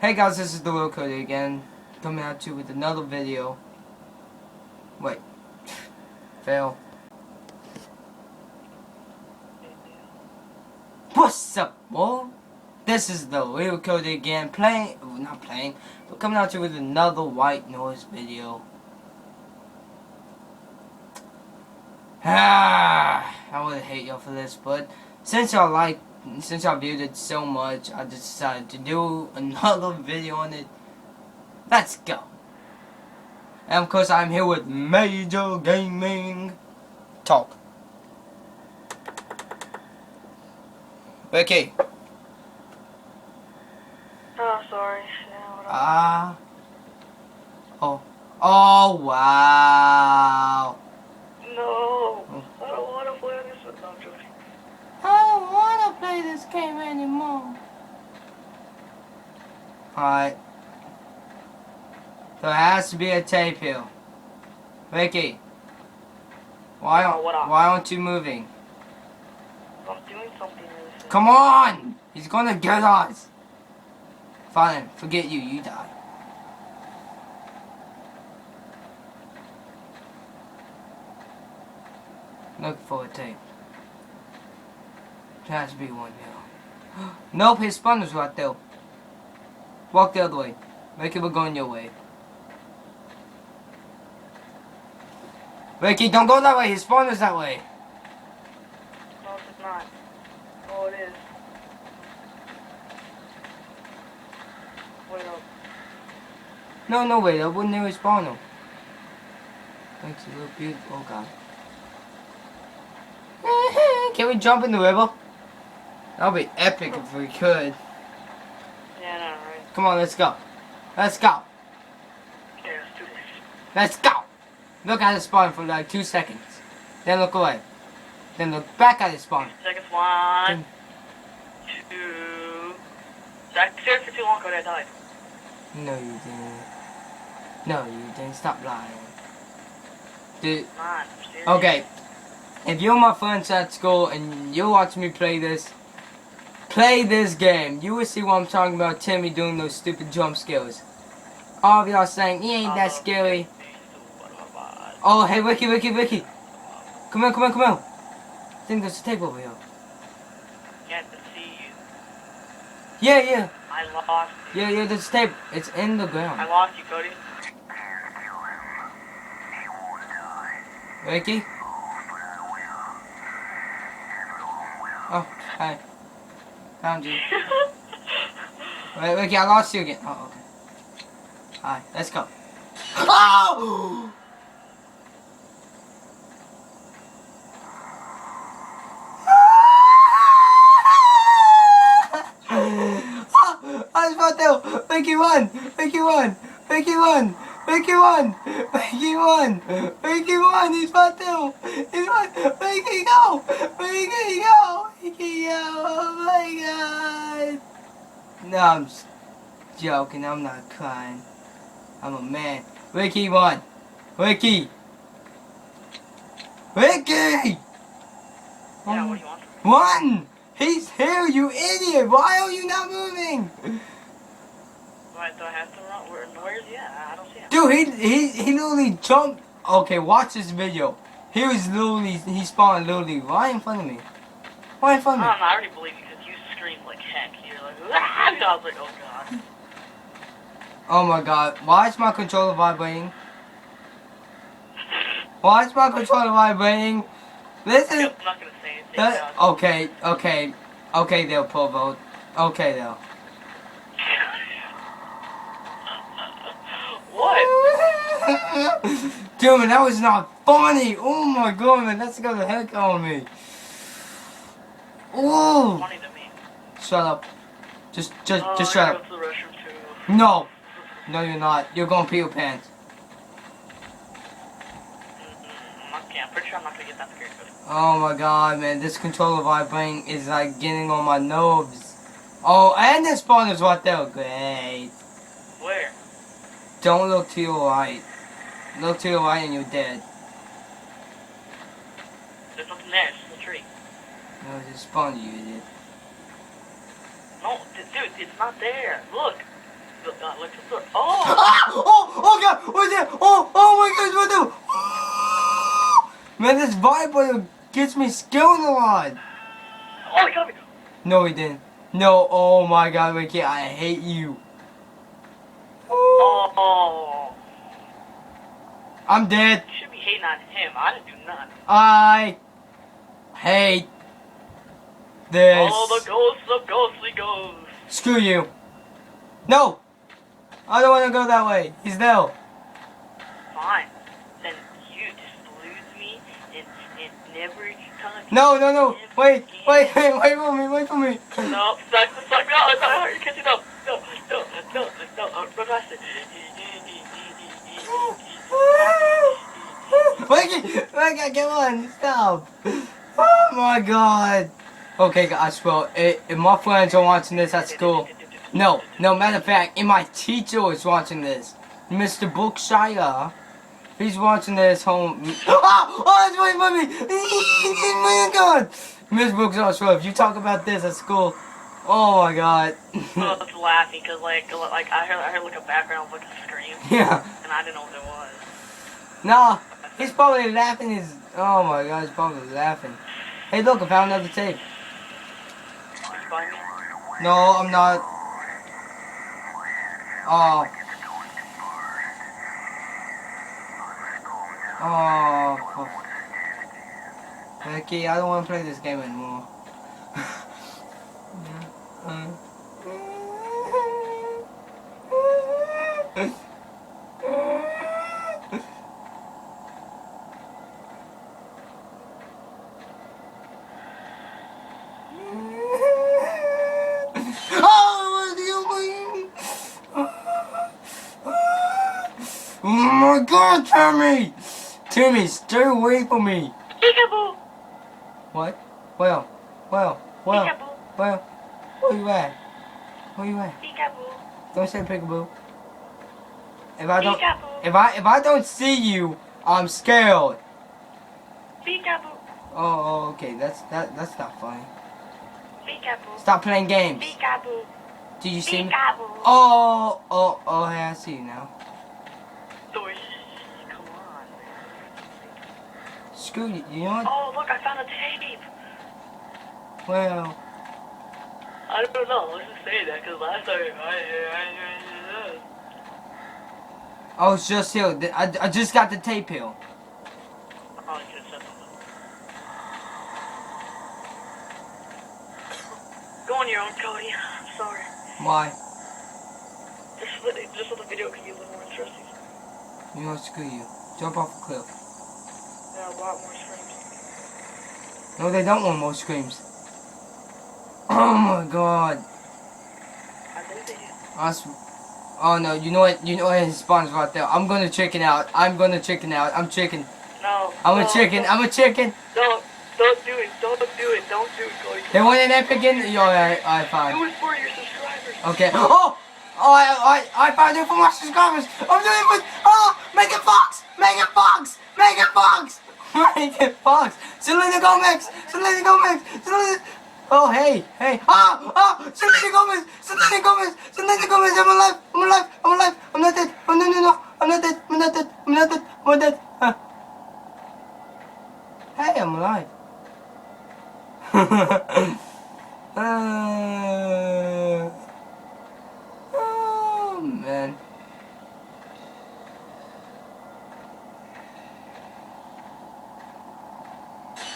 Hey guys, this is the Real Cody again, coming at you with another video. Wait. Fail. What's up, boy? This is the Real Cody again, not playing, but coming at you with another white noise video. I would hate y'all for this, but since y'all viewed it so much, I just decided to do another video on it. Let's go. And of course, I'm here with Major Gaming. Talk. Vicky. Oh, sorry. Yeah, Oh, wow. No, I don't want to play this with no joking. I don't want to play this game anymore. Alright. So it has to be a tape here. Vicky. Why aren't you moving? I'm doing something really simple. Come on! He's gonna get us! Fine, forget you, you die. Look for a tape. There has to be one here. Nope, his spawn is right there. Walk the other way. Vicky, we're going your way. Vicky, don't go that way. His spawn is that way. No, it's not. Oh, it is. Wait up. No, wait. I wouldn't even spawn him. Thanks, a little beautiful. Oh, God. Can we jump in the river? That would be epic if we could. Yeah, no, right. Come on, let's go. Let's go. Okay, let's do this. Let's go. Look at the spawn for like 2 seconds. Then look away. Then look back at the spawn. Seconds, 1, 2. I stared for too long, Cody, I died. No, you didn't. No, you didn't. Stop lying. Dude. Come on, I'm serious. Okay. If you're my friends at school and you watch me play this game, you will see what I'm talking about. Timmy doing those stupid jump skills. All of y'all saying he ain't that scary. Oh, hey, Ricky. Come here. I think there's a tape over here. Can't see you. Yeah. I lost you. Yeah, there's a tape. It's in the ground. I lost you, Cody. Ricky? Oh, hi. Found you. Wait, Ricky, I lost you again. Oh, okay. Alright, let's go. Oh! I was about to. Ricky won! He's about to. Ricky, go! Oh my God! No, I'm just joking. I'm not crying. I'm a man. Ricky won! Ricky! Yeah, what do you want? One! He's here, you idiot! Why are you not moving? Do I have to run? Where's he at? I don't see him. Dude, he literally jumped. Okay, watch this video. He spawned literally right in front of me. Right in front of me. I already believe you because you screamed like heck. You're like, ah! And I was like, oh God. Oh my God. Why is my controller vibrating? Why is my controller vibrating? Listen. I'm not gonna say anything. Okay, they'll pull vote. Okay, they'll. What? Dude, man, that was not funny. Oh my God, man, that scared the heck out of me. Oh. Funny to me. Shut up. Just shut up. Go to the restroom too. No, you're not. You're going to pee your pants. I'm pretty sure I'm not gonna get that scared. Oh my God, man, this controller vibrating is like getting on my nerves. Oh, and the spawn is right there. Great. Where? Don't look to your right. Look to your right and you're dead. There's nothing there. It's just a tree. No, it's a spawn, you idiot. No, dude, it's not there. Look. Look at the door. Oh! Ah! Oh god! What's that? Oh my god! What the? Man, this vibrator gets me scared a lot. Oh, he got me! No, he didn't. No, oh my god, Ricky, I hate you. Oh. I'm dead. You should be hating on him. I didn't do nothing. I hate this. Oh, the ghosts of ghostly ghosts. Screw you. No! I don't want to go that way. He's there. Fine. Then you just lose me and never talk. No. Wait for me. No, suck me out. I can't do no. Run past it. Wait, come on, stop. Oh my god. Okay, I swear, if my friends are watching this at school, no, matter of fact, if my teacher is watching this, Mr. Bookshire, he's watching this home. Oh, it's waiting for me. Oh my god. Miss Bookshire, I swear, if you talk about this at school, oh my god. I was laughing because like I heard like a background like a scream. Yeah. And I didn't know what it was. Nah, he's probably laughing oh my god, he's probably laughing. Hey look, I found another tape. Did you find me? No, I'm not. Oh. Oh. Becky, I don't want to play this game anymore. Oh my god, Timmy, stay away from me! Peekaboo! What? Well, Peekaboo! where you at? Peekaboo! Don't say peekaboo. If I don't, Peekaboo! if I don't see you, I'm scared. Peekaboo! Oh, okay, that's not funny. Peekaboo! Stop playing games. Peekaboo! Did you see me? Peekaboo! Oh, hey, I see you now. Come on, man. Screw you, you know what? Oh, look, I found a tape. Well, I don't know. Let's just say that because last time I was just here. I just got the tape here. Oh, you could have said something. Go on your own, Cody. I'm sorry. Why? Just so the video can be a little more interesting. You know what? Screw you. Jump off a cliff. Yeah, a lot more screams. No, they don't want more screams. Oh my god. I think they do. Oh no, you know what? His spawn's right there. I'm gonna chicken out. I'm chicken. No. I'm a no, chicken. Don't do it. Don't do it, Cody. They want an epic in. Yo, alright, fine. Do it for your subscribers. Okay. I found it for my subscribers. I'm doing it for. Make it Fox. Selena Gomez. Oh, hey. Selena Gomez. I'm alive. I'm not dead. Oh, no. I'm not dead. Hey, I'm alive. Oh, man.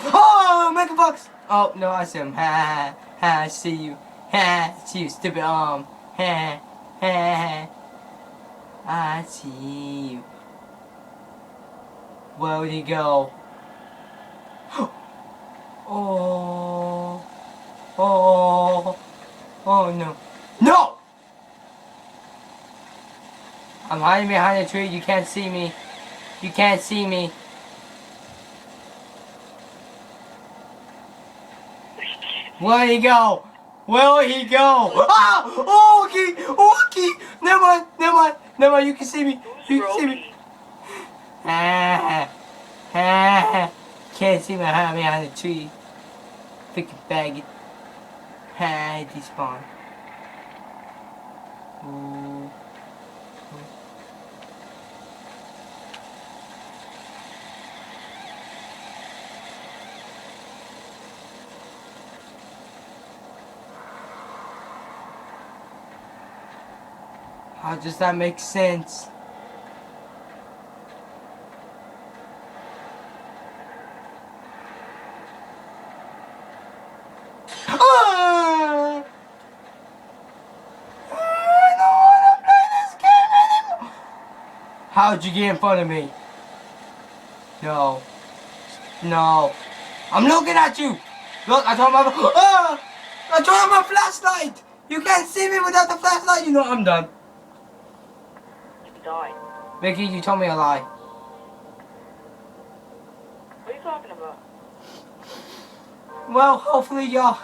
Oh, make a box. Oh, no, I see him. Ha, I see you. I see you, stupid arm. I see you. Where'd he go? Oh, no. No! I'm hiding behind a tree. You can't see me. Where'd he go? Oh, okay. Never mind. You can see me. Can't see me hiding behind a tree. Freaking faggot. Despawn. Ooh. How does that make sense? Ah! I don't wanna play this game anymore. How'd you get in front of me? No. No. I'm looking at you. Look, I turned my I turned on my flashlight. You can't see me without the flashlight. You know I'm done. You died. Mickey, you told me a lie. What are you talking about? Well, hopefully y'all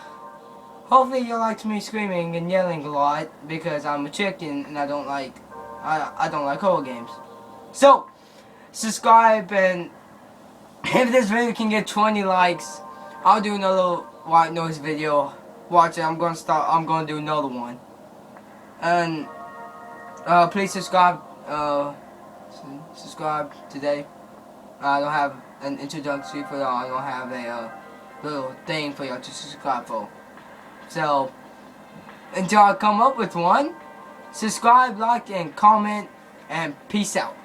liked me screaming and yelling a lot because I'm a chicken and I don't like horror games. So, subscribe, and if this video can get 20 likes, I'll do another white noise video. Watch it. I'm gonna do another one. And please subscribe. Subscribe today. I don't have an introductory for y'all. I don't have a little thing for y'all to subscribe for. So until I come up with one, subscribe, like, and comment, and peace out.